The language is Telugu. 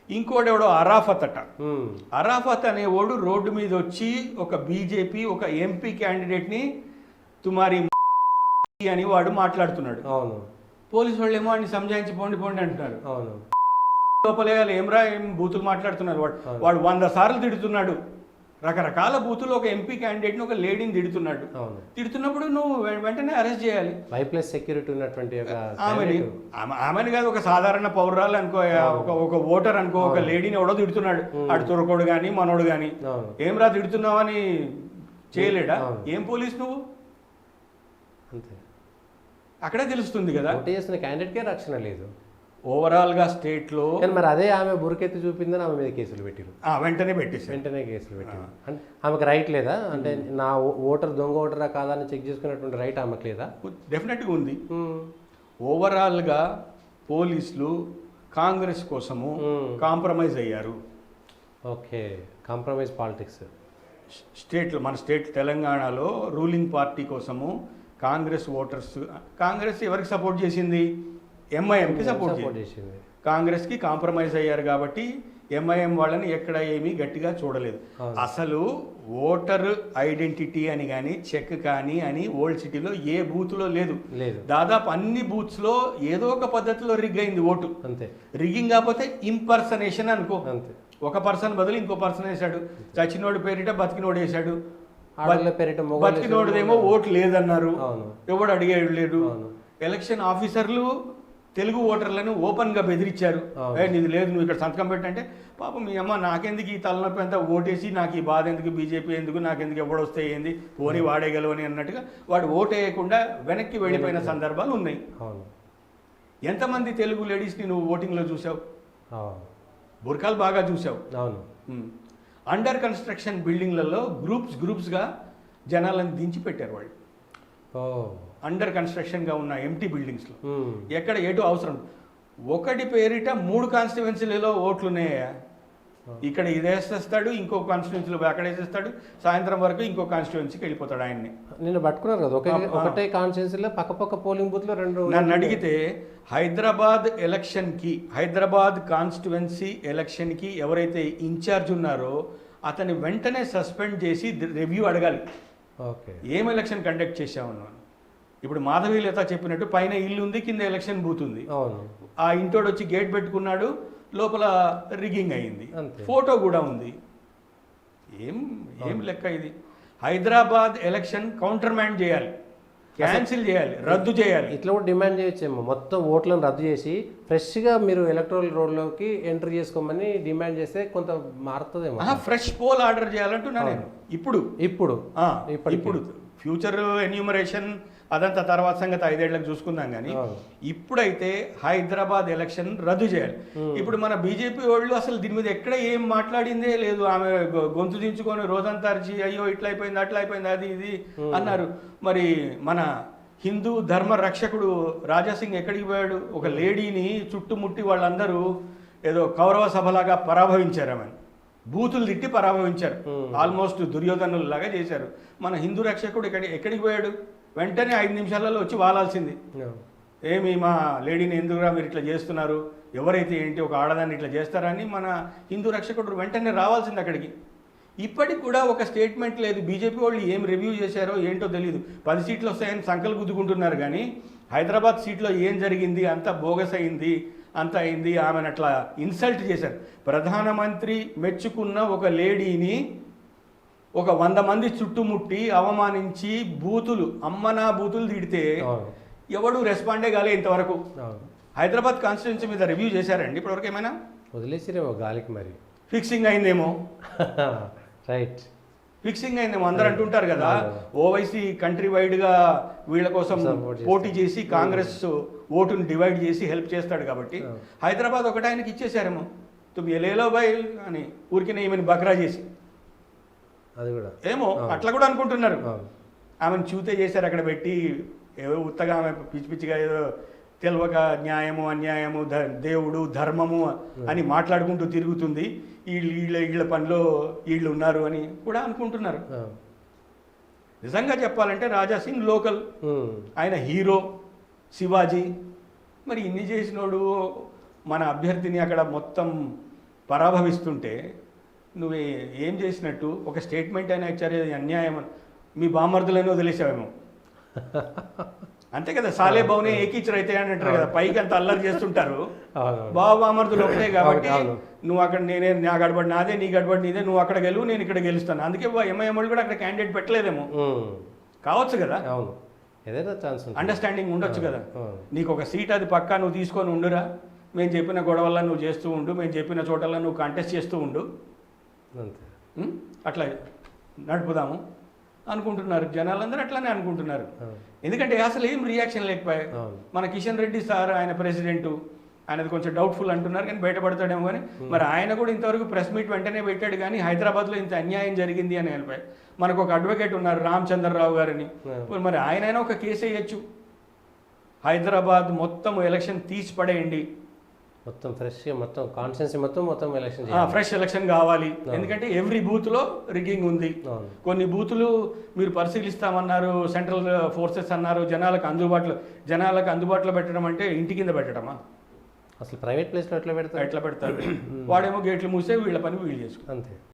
ఇంకోటి ఎవడో అరాఫత్ అట. అరాఫత్ అనేవాడు రోడ్డు మీద వచ్చి ఒక బీజేపీ ఒక ఎంపీ క్యాండిడేట్ని తుమారి అని వాడు మాట్లాడుతున్నాడు. అవును. పోలీసు వాళ్ళు ఏమో అని సంజాయించి పోండి పోండి అంటున్నారు. అవును. లోపలేయాలి ఏమరా ఏం బూతులు మాట్లాడుతున్నారు. వాడు 100 సార్లు తిడుతున్నాడు. రకరకాల బూతులు ఒక ఎంపీ క్యాండిడేట్ని ఒక లేడీని తిడుతున్నాడు. తిడుతున్నప్పుడు నువ్వు వెంటనే అరెస్ట్ చేయాలి. వైప్లస్ సెక్యూరిటీ ఉన్నటువంటి ఆమెని కాదు, ఒక సాధారణ పౌరాలు అనుకో, ఒక ఓటర్ అనుకో, ఒక లేడీని ఎవడో తిడుతున్నాడు. అటు తురకోడు కానీ మనోడు కానీ ఏమరా తిడుతున్నావు అని చేయలేడా? ఏం పోలీస్ నువ్వు? అంతే. అక్కడే తెలుస్తుంది కదా. చేసిన క్యాండిడేట్కే రక్షణ లేదు ఓవరాల్ గా స్టేట్ లో. మరి అదే ఆమె బురకెత్తి చూపిందని ఆమె మీద కేసులు పెట్టారు. వెంటనే పెట్టేసి వెంటనే కేసులు పెట్టారు. అంటే ఆమెకు రైట్ లేదా? అంటే నా ఓటర్ దొంగ ఓటరా కాదా అని చెక్ చేసుకునేటువంటి రైట్ ఆమెకు లేదా? డెఫినెట్గా ఉంది. ఓవరాల్ గా పోలీసులు కాంగ్రెస్ కోసము కాంప్రమైజ్ అయ్యారు. Okay, compromise politics. స్టేట్లో మన స్టేట్ తెలంగాణలో రూలింగ్ పార్టీ కోసము కాంగ్రెస్ ఓటర్స్, కాంగ్రెస్ ఎవరికి సపోర్ట్ చేసింది? ఎంఐఎంకి సపోర్ట్ చేసింది. కాంగ్రెస్కి కాంప్రమైజ్ అయ్యారు కాబట్టి ఎంఐఎం వాళ్ళని ఎక్కడ ఏమీ గట్టిగా చూడలేదు. అసలు ఓటర్ ఐడెంటిటీ అని కానీ చెక్ కానీ అని ఓల్డ్ సిటీలో ఏ బూత్లో లేదు. దాదాపు అన్ని బూత్స్లో ఏదో ఒక పద్ధతిలో రిగ్ అయింది ఓటు. అంతే. రిగ్గింగ్ కాకపోతే ఇంపర్సనేషన్ అనుకో. ఒక పర్సన్ బదులు ఇంకో పర్సన్ వేశాడు. చచ్చినోడు పేరిట బతికినోడు వేశాడు. బతికినోడుదేమో ఓటు లేదన్నారు. ఎవడు అడిగేడు లేదు. ఎలక్షన్ ఆఫీసర్లు తెలుగు ఓటర్లను ఓపెన్గా బెదిరించారు. నీది లేదు, నువ్వు ఇక్కడ సంతకం పెట్టంటే పాపం మీ అమ్మ నాకెందుకు ఈ తలనొప్పి అంతా ఓటేసి నాకు ఈ బాధ ఎందుకు, బీజేపీ ఎందుకు, నాకెందుకు ఎవడొస్తే ఏంది, పోనీ వాడేయగలవని అన్నట్టుగా వాడు ఓటు వేయకుండా వెనక్కి వెళ్ళిపోయిన సందర్భాలు ఉన్నాయి. ఎంతమంది తెలుగు లేడీస్ని నువ్వు ఓటింగ్లో చూసావు? బుర్కాలు బాగా చూసావు. అవును. అండర్ కన్స్ట్రక్షన్ బిల్డింగ్లలో గ్రూప్స్గా జనాలను దించి పెట్టారు వాళ్ళు. అండర్ కన్స్ట్రక్షన్గా ఉన్న ఎంటీ బిల్డింగ్స్లో ఎక్కడ ఎటు అవసరం. ఒకటి పేరిట 3 కాన్స్టిట్యువెన్సీలలో ఓట్లు ఉన్నాయా? ఇక్కడ ఇది వేసేస్తాడు, ఇంకో కాన్స్టిట్యువెన్సీలో అక్కడ వేసేస్తాడు, సాయంత్రం వరకు ఇంకో కాన్స్టిట్యువెన్సీకి వెళ్ళిపోతాడు. ఆయన్ని నిన్న పట్టుకున్నారు కదా, ఒకటే కాన్స్టిట్యువెన్సీలో పక్క పోలింగ్ బూత్లో 2. నన్ను అడిగితే హైదరాబాద్ ఎలక్షన్కి, హైదరాబాద్ కాన్స్టిట్యువెన్సీ ఎలక్షన్కి ఎవరైతే ఇన్ఛార్జ్ ఉన్నారో అతన్ని వెంటనే సస్పెండ్ చేసి రివ్యూ అడగాలి. ఏం ఎలక్షన్ కండక్ట్ చేశామన్నాను. ఇప్పుడు మాధవీలత చెప్పినట్టు పైన ఇల్లు ఉంది, కింద ఎలక్షన్ బూత్ ఉంది. ఆ ఇంటోడు వచ్చి గేట్ పెట్టుకున్నాడు, లోపల రిగ్గింగ్ అయింది, ఫోటో కూడా ఉంది. ఏం లెక్క ఇది? హైదరాబాద్ ఎలక్షన్ కౌంటర్మాండ్ చేయాలి, క్యాన్సిల్ చేయాలి, రద్దు చేయాలి. ఇట్లా కూడా డిమాండ్ చేయొచ్చేమో, మొత్తం ఓట్లను రద్దు చేసి ఫ్రెష్గా మీరు ఎలక్టోరల్ రోడ్లోకి ఎంట్రీ చేసుకోమని డిమాండ్ చేస్తే కొంత మారుతుందేమో. ఫ్రెష్ పోల్ ఆర్డర్ చేయాలంటున్నా నేను. ఇప్పుడు ఫ్యూచర్ ఎన్యూమరేషన్ అదంతా తర్వాత సంగతి 5 ఏళ్లకు చూసుకుందాం. కానీ ఇప్పుడైతే హైదరాబాద్ ఎలక్షన్ రద్దు చేయాలి. ఇప్పుడు మన బీజేపీ వాళ్ళు అసలు దీని మీద ఎక్కడ ఏం మాట్లాడిందే లేదు. ఆమె గొంతు దించుకొని రోజంతా అరిచి అయ్యో ఇట్లా అయిపోయింది అట్లా అయిపోయింది అది ఇది అన్నారు. మరి మన హిందూ ధర్మ రక్షకుడు రాజాసింగ్ ఎక్కడికి పోయాడు? ఒక లేడీని చుట్టుముట్టి వాళ్ళందరూ ఏదో కౌరవ సభలాగా పరాభవించారు. ఆమె బూతులు తిట్టి పరాభవించారు. ఆల్మోస్ట్ దుర్యోధనులాగా చేశారు. మన హిందూ రక్షకుడు ఎక్కడికి పోయాడు? వెంటనే 5 నిమిషాలలో వచ్చి వాలాల్సింది. ఏమి మా లేడీని ఎందుకురా మీరు ఇట్లా చేస్తున్నారు, ఎవరైతే ఏంటి ఒక ఆడదాన్ని ఇట్లా చేస్తారని మన హిందూ రక్షకుడు వెంటనే రావాల్సింది అక్కడికి. ఇప్పటికి కూడా ఒక స్టేట్మెంట్ లేదు. బీజేపీ వాళ్ళు ఏం రివ్యూ చేశారో ఏంటో తెలియదు. 10 సీట్లు వస్తాయని సంకలు గుద్దుకుంటున్నారు. కానీ హైదరాబాద్ సీట్లో ఏం జరిగింది? అంత బోగస్ అయింది, అంత అయింది. ఆమెను అట్లా ఇన్సల్ట్ చేశారు. ప్రధానమంత్రి మెచ్చుకున్న ఒక లేడీని ఒక 100 మంది చుట్టుముట్టి అవమానించి బూతులు అమ్మనా బూతులు తిడితే ఎవడు రెస్పాండే కాలే ఇంతవరకు. హైదరాబాద్ కాన్స్టిట్యున్సీ మీద రివ్యూ చేశారండి ఇప్పటివరకు? ఏమైనా వదిలేసిరేమో గాలికి. మరి ఫిక్సింగ్ అయిందేమో. రైట్, ఫిక్సింగ్ అయిందేమో అందరు అంటుంటారు కదా. ఓవైసీ కంట్రీ వైడ్గా వీళ్ళ కోసం పోటీ చేసి కాంగ్రెస్ ఓటుని డివైడ్ చేసి హెల్ప్ చేస్తాడు కాబట్టి హైదరాబాద్ ఒకటి ఆయనకి ఇచ్చేసారేమో. తుమ్ ఎలేలో బాయ్ అని ఊరికినే ఈమెను బక్రా చేసి అది కూడా ఏమో అట్లా కూడా అనుకుంటున్నారు. ఆమెను చూతే చేశారు అక్కడ పెట్టి. ఏదో ఉత్తగా ఆమె పిచ్చి పిచ్చిగా ఏదో తెలియక న్యాయము అన్యాయము దేవుడు ధర్మము అని మాట్లాడుకుంటూ తిరుగుతుంది. వీళ్ళ పనిలో వీళ్ళు ఉన్నారు అని కూడా అనుకుంటున్నారు. నిజంగా చెప్పాలంటే రాజాసింగ్ లోకల్, ఆయన హీరో, శివాజీ. మరి ఇన్ని చేసినోడు మన అభ్యర్థిని అక్కడ మొత్తం పరాభవిస్తుంటే నువ్వు ఏం చేసినట్టు ఒక స్టేట్మెంట్ అయినా ఇచ్చారు, ఇది అన్యాయం అని. మీ బామర్దులైనా వదిలేసావేమో. అంతే కదా, సాలే బౌనే ఏకీచర్ అయితే అని అంటారు కదా, పైకి అంత అల్లరి చేస్తుంటారు. బాబు బామర్దులు ఒకటే కాబట్టి నువ్వు అక్కడ నేనే, నా గడబడి నాదే, నీ గడబడి నీదే, నువ్వు అక్కడ గెలువు, నేను ఇక్కడ గెలుస్తాను. అందుకే ఎంఐఎం వాళ్ళు కూడా అక్కడ క్యాండిడేట్ పెట్టలేదేమో, కావచ్చు కదా. ఏదైనా ఛాన్స్ అండర్స్టాండింగ్ ఉండొచ్చు కదా. నీకు ఒక సీట్ అది పక్కా, నువ్వు తీసుకొని ఉండురా, మేము చెప్పిన గొడవల్లో నువ్వు చేస్తూ ఉండు, మేము చెప్పిన చోటల్లో నువ్వు కంటెస్ట్ చేస్తూ ఉండు, అట్లా నడుపుదాము అనుకుంటున్నారు జనాలందరూ. అట్లానే అనుకుంటున్నారు. ఎందుకంటే అసలు ఏం రియాక్షన్ లేకపోయాయి. మన కిషన్ రెడ్డి సార్, ఆయన ప్రెసిడెంట్, ఆయనది కొంచెం డౌట్ఫుల్ అంటున్నారు కానీ బయటపడతాడేమో. కానీ మరి ఆయన కూడా ఇంతవరకు ప్రెస్ మీట్ వెంటనే పెట్టాడు కానీ హైదరాబాద్లో ఇంత అన్యాయం జరిగింది అని వెళ్ళిపోయి. మనకు ఒక అడ్వకేట్ ఉన్నారు రామచంద్రరావు గారని, మరి ఆయన ఒక కేసు వేయచ్చు. హైదరాబాద్ మొత్తం ఎలక్షన్ తీసి పడేయండి, మొత్తం ఫ్రెష్గా, మొత్తం కాన్స్టిట్యున్సీ మొత్తం ఎలక్షన్, ఫ్రెష్ ఎలక్షన్ కావాలి. ఎందుకంటే ఎవ్రీ బూత్లో రిగ్గింగ్ ఉంది. కొన్ని బూతులు మీరు పరిశీలిస్తామన్నారు, సెంట్రల్ ఫోర్సెస్ అన్నారు. జనాలకు అందుబాటులో పెట్టడం అంటే ఇంటి కింద పెట్టడమా? అసలు ప్రైవేట్ ప్లేస్లో ఎట్లా పెడతారు? వాడేమో గేట్లు మూసే వీళ్ళ పని వీళ్ళు చేసుకుంటారు. అంతే.